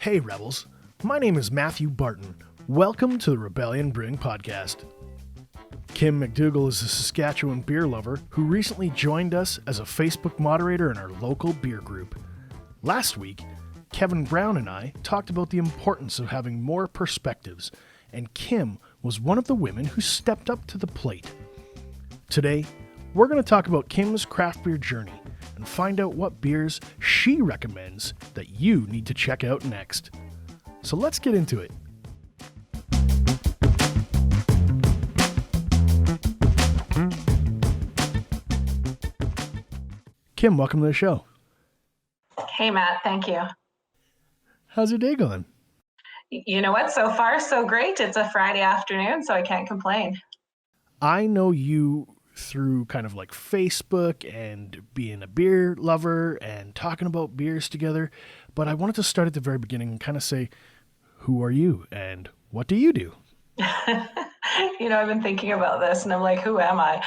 Hey Rebels, my name is Matthew Barton. Welcome to the Rebellion Brewing Podcast. Kim McDougall is a Saskatchewan beer lover who recently joined us as a Facebook moderator in our local beer group. Last week, Kevin Brown and I talked about the importance of having more perspectives, and Kim was one of the women who stepped up to the plate. Today, we're going to talk about Kim's craft beer journey and find out what beers she recommends that you need to check out next. So let's get into it. Kim, welcome to the show. Hey, Matt. Thank you. How's your day going? You know what? So far, so great. It's a Friday afternoon, so I can't complain. I know you through kind of like Facebook and being a beer lover and talking about beers together, but I wanted to start at the very beginning and kind of say, who are you and what do you do? I've been thinking about this and I'm like, who am I?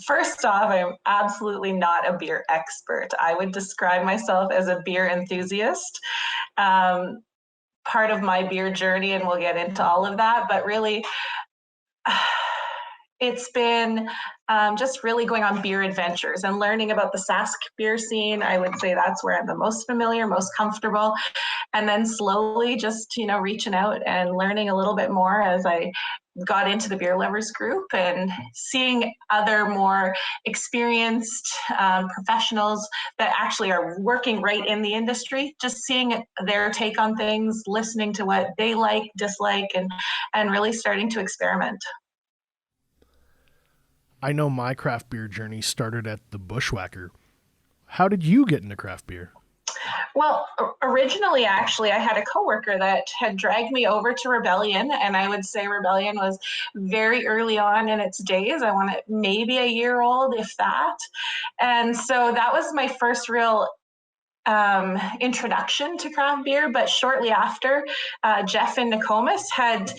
First off, I'm absolutely not a beer expert. I would describe myself as a beer enthusiast. Part of my beer journey, and we'll get into all of that, but really, it's been just really going on beer adventures and learning about the Sask beer scene. I would say that's where I'm the most familiar, most comfortable. And then slowly just, reaching out and learning a little bit more as I got into the beer lovers group and seeing other more experienced professionals that actually are working right in the industry, just seeing their take on things, listening to what they like, dislike, and really starting to experiment. I know my craft beer journey started at the Bushwhacker. How did you get into craft beer? Well, originally, actually, I had a coworker that had dragged me over to Rebellion, and I would say Rebellion was very early on in its days. I want it maybe a year old, if that. And so that was my first real introduction to craft beer. But shortly after, Jeff in Nokomis had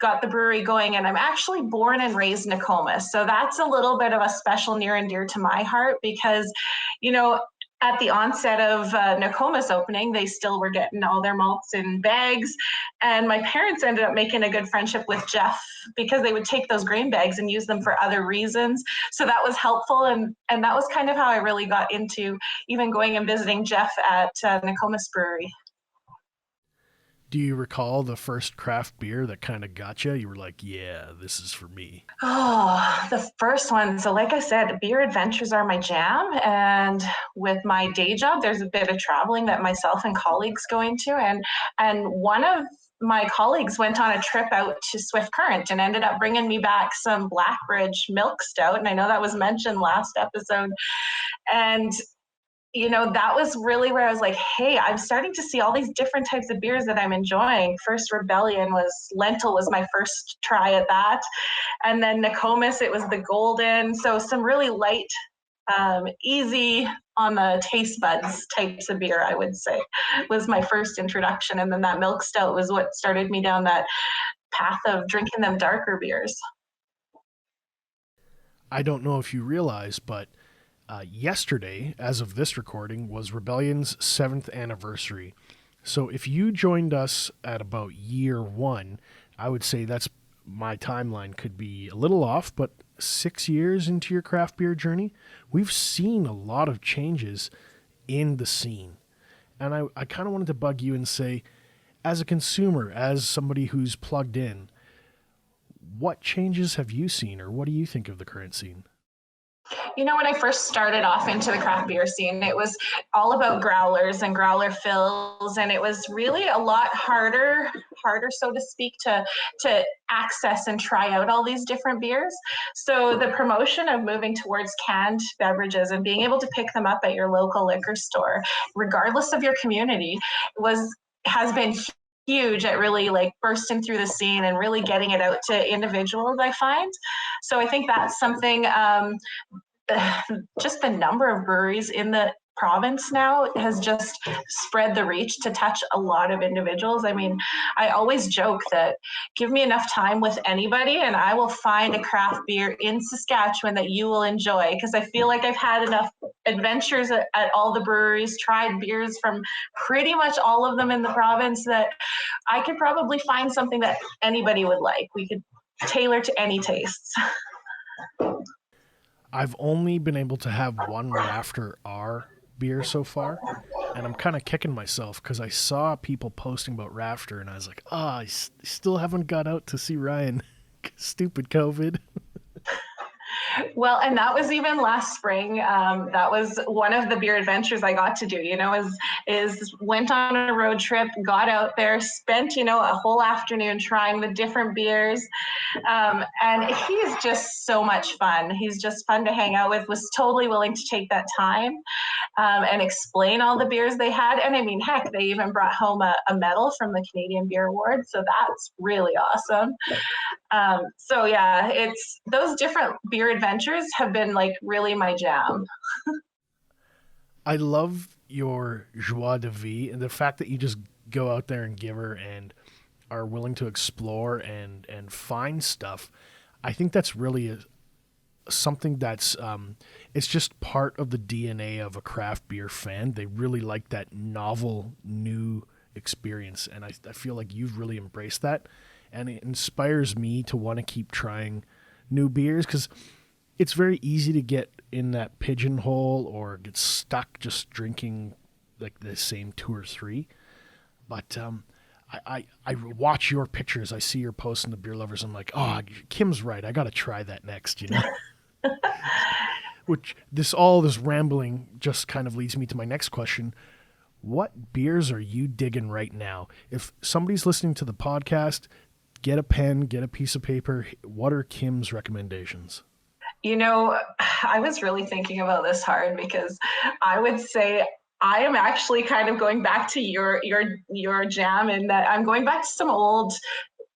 got the brewery going, and I'm actually born and raised Nokomis. So that's a little bit of a special near and dear to my heart because, at the onset of Nokomis opening, they still were getting all their malts in bags. And my parents ended up making a good friendship with Jeff because they would take those grain bags and use them for other reasons. So that was helpful. And that was kind of how I really got into even going and visiting Jeff at Nokomis Brewery. Do you recall the first craft beer that kind of got you? You were like, yeah, this is for me. Oh, the first one. So like I said, beer adventures are my jam. And with my day job, there's a bit of traveling that myself and colleagues go into. And one of my colleagues went on a trip out to Swift Current and ended up bringing me back some Blackbridge milk stout. And I know that was mentioned last episode. And that was really where I was like, hey, I'm starting to see all these different types of beers that I'm enjoying. First Rebellion Lentil was my first try at that. And then Nokomis, it was the Golden. So some really light, easy on the taste buds types of beer, I would say, was my first introduction. And then that milk stout was what started me down that path of drinking them darker beers. I don't know if you realize, but yesterday, as of this recording, was Rebellion's 7th anniversary. So if you joined us at about year 1, I would say that's my timeline could be a little off, but 6 years into your craft beer journey, we've seen a lot of changes in the scene. And I kind of wanted to bug you and say, as a consumer, as somebody who's plugged in, what changes have you seen, or what do you think of the current scene? When I first started off into the craft beer scene, it was all about growlers and growler fills, and it was really a lot harder, so to speak, to access and try out all these different beers. So the promotion of moving towards canned beverages and being able to pick them up at your local liquor store, regardless of your community, has been huge at really like bursting through the scene and really getting it out to individuals, I find. So I think that's something, just the number of breweries in the province now has just spread the reach to touch a lot of individuals. I mean, I always joke that give me enough time with anybody and I will find a craft beer in Saskatchewan that you will enjoy, because I feel like I've had enough adventures at all the breweries, tried beers from pretty much all of them in the province, that I could probably find something that anybody would like. We could tailor to any tastes. I've only been able to have one Rafter R beer so far, and I'm kind of kicking myself because I saw people posting about Rafter, and I was like, I still haven't got out to see Ryan. Stupid COVID. Well, and that was even last spring. That was one of the beer adventures I got to do, is went on a road trip, got out there, spent, a whole afternoon trying the different beers. And he's just so much fun. He's just fun to hang out with, was totally willing to take that time and explain all the beers they had. And I mean, heck, they even brought home a medal from the Canadian Beer Award. So that's really awesome. So yeah, it's those different beer adventures have been like really my jam. I love your joie de vivre and the fact that you just go out there and give her and are willing to explore and find stuff. I think that's really something that's it's just part of the DNA of a craft beer fan. They really like that novel new experience, and I feel like you've really embraced that, and it inspires me to want to keep trying new beers, because it's very easy to get in that pigeonhole or get stuck just drinking like the same two or three. But I watch your pictures. I see your posts in the Beer Lovers. I'm like, oh, Kim's right. I got to try that next, Which all this rambling just kind of leads me to my next question. What beers are you digging right now? If somebody's listening to the podcast, get a pen, get a piece of paper. What are Kim's recommendations? I was really thinking about this hard, because I would say I am actually kind of going back to your jam, in that I'm going back to some old,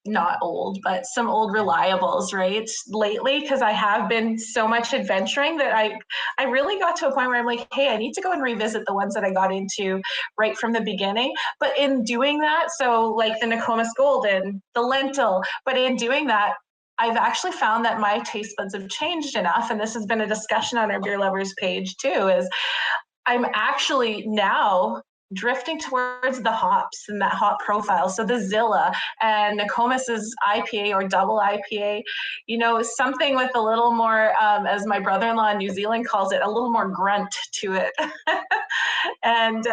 not old, but some old reliables, right? Lately, because I have been so much adventuring that I really got to a point where I'm like, hey, I need to go and revisit the ones that I got into right from the beginning. But in doing that, so like the Nokomis Golden, the Lentil, but in doing that, I've actually found that my taste buds have changed enough, and this has been a discussion on our Beer Lovers page too, is I'm actually now drifting towards the hops and that hop profile. So the Zilla and Nokomis's IPA or double IPA, something with a little more, as my brother-in-law in New Zealand calls it, a little more grunt to it. And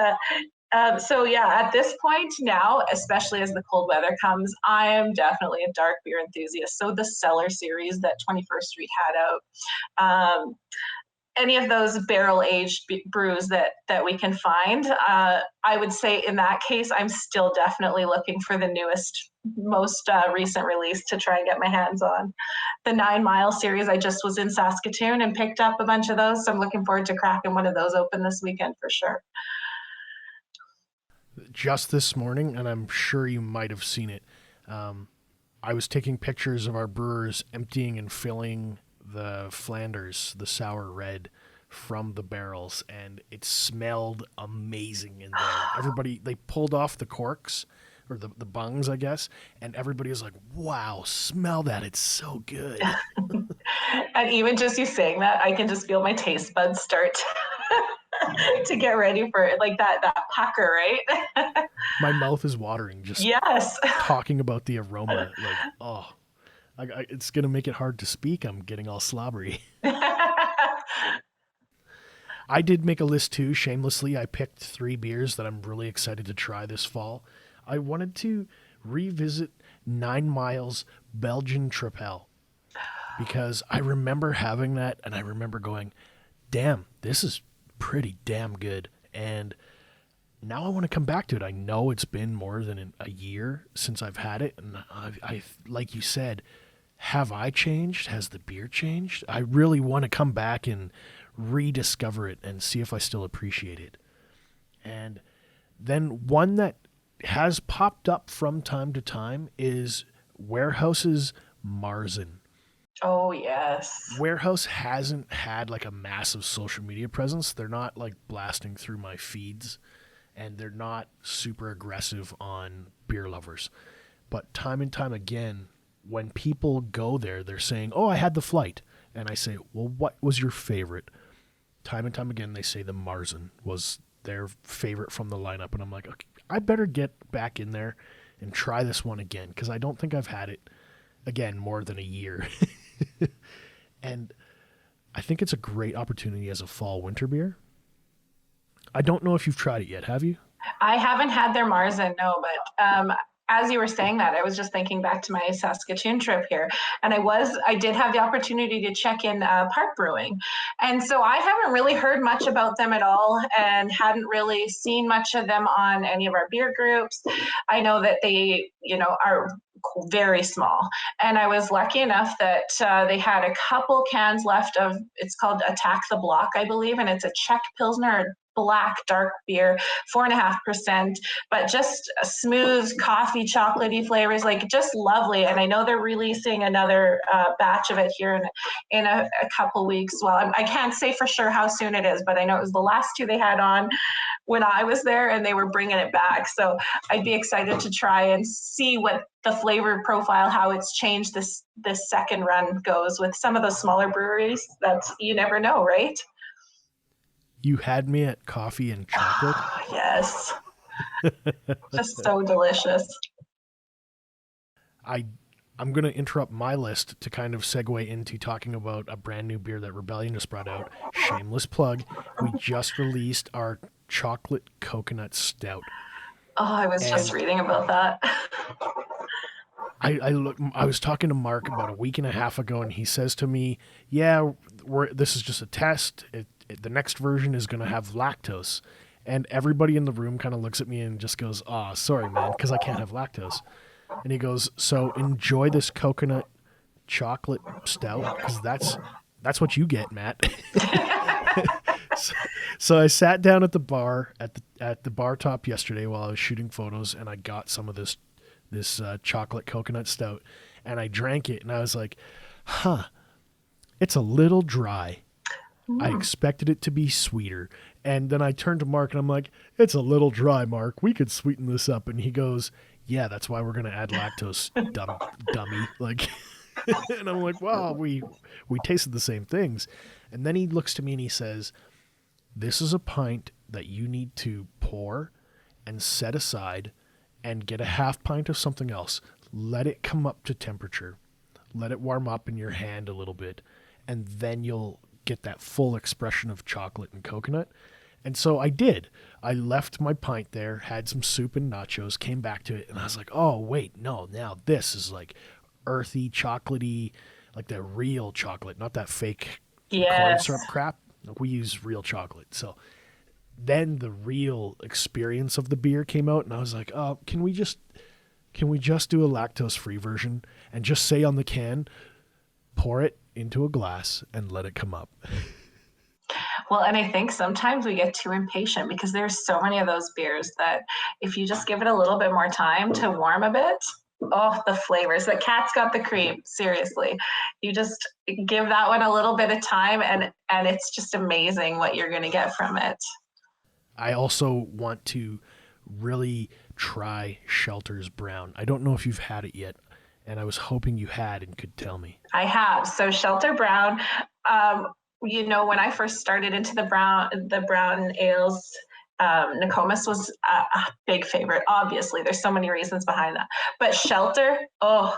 so yeah, at this point now, especially as the cold weather comes, I am definitely a dark beer enthusiast. So the Cellar series that 21st Street had out, any of those barrel aged brews that we can find, I would say in that case, I'm still definitely looking for the newest, most recent release to try and get my hands on. The 9 Mile series, I just was in Saskatoon and picked up a bunch of those. So I'm looking forward to cracking one of those open this weekend for sure. Just this morning, and I'm sure you might have seen it, I was taking pictures of our brewers emptying and filling the Flanders, the sour red, from the barrels, and it smelled amazing in there. Everybody, they pulled off the corks, or the bungs, I guess, and everybody was like, wow, smell that, it's so good. And even just you saying that, I can just feel my taste buds start to get ready for it, like that pucker, right? My mouth is watering just yes. talking about the aroma. Like, oh, it's going to make it hard to speak. I'm getting all slobbery. I did make a list too, shamelessly. I picked 3 beers that I'm really excited to try this fall. I wanted to revisit 9 Miles Belgian Tripel, because I remember having that and I remember going, damn, this is pretty damn good. And now I want to come back to it. I know it's been more than a year since I've had it. And I like you said, have I changed? Has the beer changed? I really want to come back and rediscover it and see if I still appreciate it. And then one that has popped up from time to time is Warehouse's Marzen. Oh, yes. Warehouse hasn't had like a massive social media presence. They're not like blasting through my feeds, and they're not super aggressive on beer lovers. But time and time again, when people go there, they're saying, "Oh, I had the flight." And I say, "Well, what was your favorite?" Time and time again, they say the Marzen was their favorite from the lineup. And I'm like, okay, I better get back in there and try this one again, because I don't think I've had it, again, more than a year. And I think it's a great opportunity as a fall winter beer. I don't know if you've tried it yet. Have you? I haven't had their Marzen, no, but as you were saying that, I was just thinking back to my Saskatoon trip here, and I did have the opportunity to check in Park Brewing, and so I haven't really heard much about them at all, and hadn't really seen much of them on any of our beer groups. I know that they, are very small, and I was lucky enough that they had a couple cans left of, it's called Attack the Block, I believe, and it's a Czech Pilsner black dark beer, 4.5%, but just a smooth coffee, chocolatey flavors, like just lovely. And I know they're releasing another batch of it here in a couple weeks. Well, I can't say for sure how soon it is, but I know it was the last two they had on when I was there, and they were bringing it back. So I'd be excited to try and see what the flavor profile, how it's changed this second run goes with some of the smaller breweries. That's, you never know, right? You had me at coffee and chocolate. Yes. Just so delicious. I I'm going to interrupt my list to kind of segue into talking about a brand new beer that Rebellion just brought out. Shameless plug. We just released our chocolate coconut stout. Oh, I was just And reading about that. I was talking to Mark about a week and a half ago, and he says to me, "Yeah, this is just a test. The next version is going to have lactose." And everybody in the room kind of looks at me and just goes, "Oh, sorry, man, because I can't have lactose." And he goes, "So enjoy this coconut chocolate stout, because that's what you get, Matt." so, so I sat down at the bar at the bar top yesterday while I was shooting photos, and I got some of this chocolate coconut stout, and I drank it, and I was like, "Huh, it's a little dry. I expected it to be sweeter." And then I turned to Mark, and I'm like, "It's a little dry, Mark. We could sweeten this up." And he goes, "Yeah, that's why we're gonna add lactose, dummy." Like, and I'm like, "Wow, we tasted the same things." And then he looks to me and he says, "This is a pint that you need to pour and set aside, and get a half pint of something else. Let it come up to temperature. Let it warm up in your hand a little bit, and then you'll get that full expression of chocolate and coconut." And so I did. I left my pint there, had some soup and nachos, came back to it, and I was like, "Oh, wait, no, now this is like earthy, chocolatey, like the real chocolate, not that fake corn Yes. syrup crap." Like, we use real chocolate. So then the real experience of the beer came out, and I was like, "Oh, can we just do a lactose free version and just say on the can, pour it into a glass and let it come up?" Well, and I think sometimes we get too impatient because there's so many of those beers that if you just give it a little bit more time to warm a bit, oh, the flavors. The cat's got the cream. Seriously, you just give that one a little bit of time, and it's just amazing what you're going to get from it. I also want to really try Shelter's Brown. I don't know if you've had it yet, and I was hoping you had and could tell me. I have. So Shelter Brown, um, when I first started into the brown ales, Nokomis was a big favorite. Obviously, there's so many reasons behind that, but Shelter, oh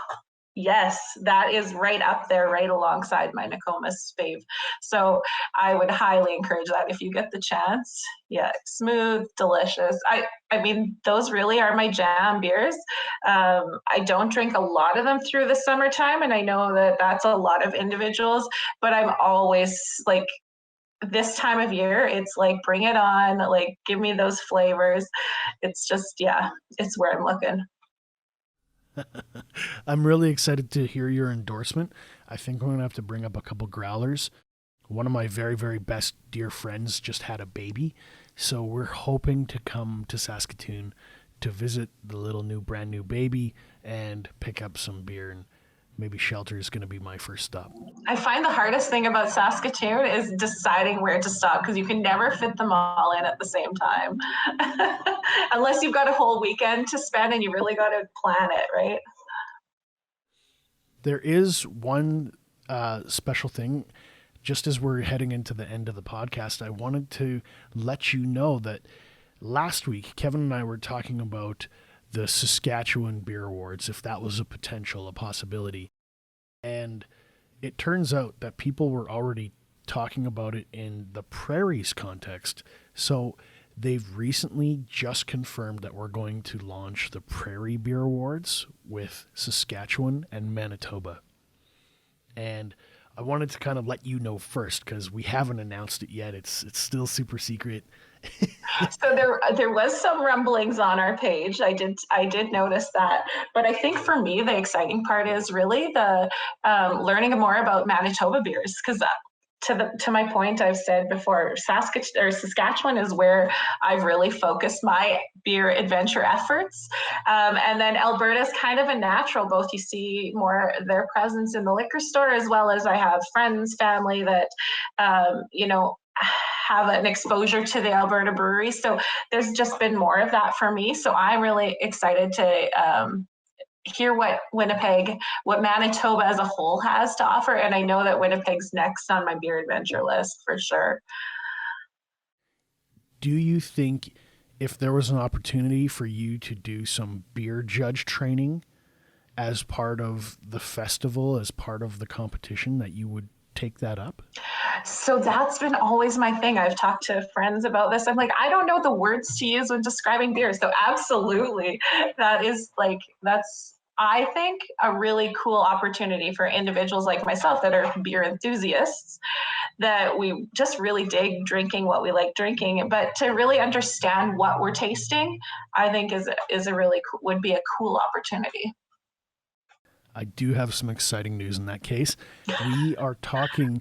yes, that is right up there, right alongside my Nokomis fave. So I would highly encourage that if you get the chance. Yeah, smooth, delicious. I mean, those really are my jam beers. I don't drink a lot of them through the summertime, and I know that that's a lot of individuals, but I'm always like, this time of year, it's like, bring it on, like, give me those flavors. It's just, yeah, it's where I'm looking. I'm really excited to hear your endorsement. I think I'm going to have to bring up a couple growlers. One of my very, very best dear friends just had a baby, so we're hoping to come to Saskatoon to visit the little brand new baby and pick up some beer and maybe shelter is going to be my first stop. I find the hardest thing about Saskatoon is deciding where to stop, because you can never fit them all in at the same time. Unless you've got a whole weekend to spend and you really got to plan it, right? There is one special thing. Just as we're heading into the end of the podcast, I wanted to let you know that last week, Kevin and I were talking about the Saskatchewan Beer Awards, if that was a possibility. And it turns out that people were already talking about it in the Prairie's context. So they've recently just confirmed that we're going to launch the Prairie Beer Awards with Saskatchewan and Manitoba. And I wanted to kind of let you know first, because we haven't announced it yet. It's still super secret. So there was some rumblings on our page. I did notice that, but I think for me the exciting part is really the learning more about Manitoba beers, because to my point I've said before, Saskatchewan is where I've really focused my beer adventure efforts, and then Alberta is kind of a natural. Both you see more their presence in the liquor store, as well as I have friends, family that have an exposure to the Alberta breweries. So there's just been more of that for me. So I'm really excited to hear what Manitoba as a whole has to offer. And I know that Winnipeg's next on my beer adventure list for sure. Do you think if there was an opportunity for you to do some beer judge training as part of the festival, as part of the competition, that you would take that up? So that's been always my thing. I've talked to friends about this. I'm like, I don't know the words to use when describing beer. So absolutely, that's I think a really cool opportunity for individuals like myself that are beer enthusiasts, that we just really dig drinking what we like drinking, but to really understand what we're tasting, I think would be a cool opportunity. I do have some exciting news in that case. We are talking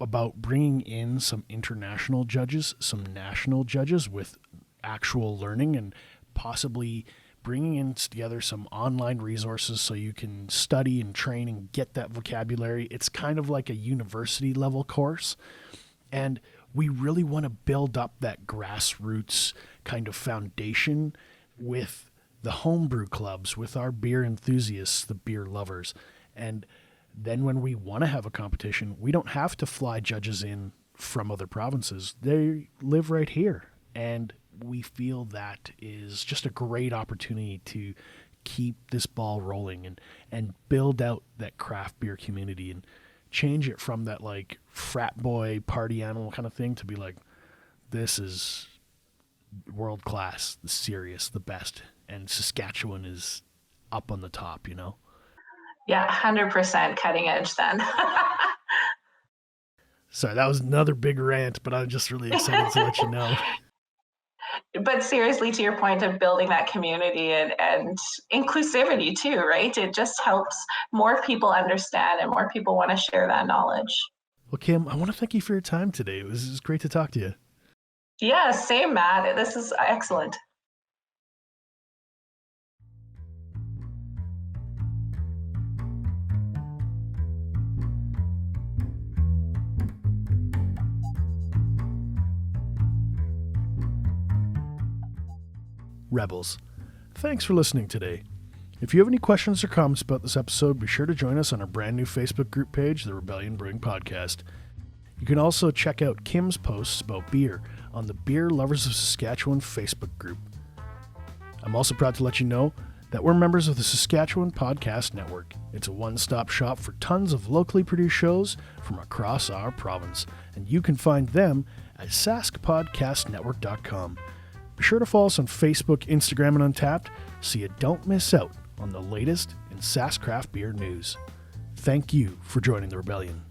about bringing in some international judges, some national judges with actual learning, and possibly bringing in together some online resources so you can study and train and get that vocabulary. It's kind of like a university level course. And we really want to build up that grassroots kind of foundation with the homebrew clubs, with our beer enthusiasts, the beer lovers. And then when we want to have a competition, we don't have to fly judges in from other provinces. They live right here. And we feel that is just a great opportunity to keep this ball rolling and build out that craft beer community and change it from that like frat boy party animal kind of thing to be like, this is world class, the serious, the best. And Saskatchewan is up on the top, you know? Yeah, 100% cutting edge then. Sorry, that was another big rant, but I'm just really excited to let you know. But seriously, to your point of building that community and inclusivity too, right? It just helps more people understand and more people want to share that knowledge. Well, Kim, I want to thank you for your time today. It was great to talk to you. Yeah, same, Matt. This is excellent. Rebels, thanks for listening today. If you have any questions or comments about this episode, be sure to join us on our brand new Facebook group page, the Rebellion Brewing Podcast. You can also check out Kim's posts about beer on the Beer Lovers of Saskatchewan Facebook group. I'm also proud to let you know that we're members of the Saskatchewan Podcast Network. It's a one-stop shop for tons of locally produced shows from across our province, and you can find them at saskpodcastnetwork.com. Be sure to follow us on Facebook, Instagram, and Untappd so you don't miss out on the latest in Sask craft beer news. Thank you for joining the Rebellion.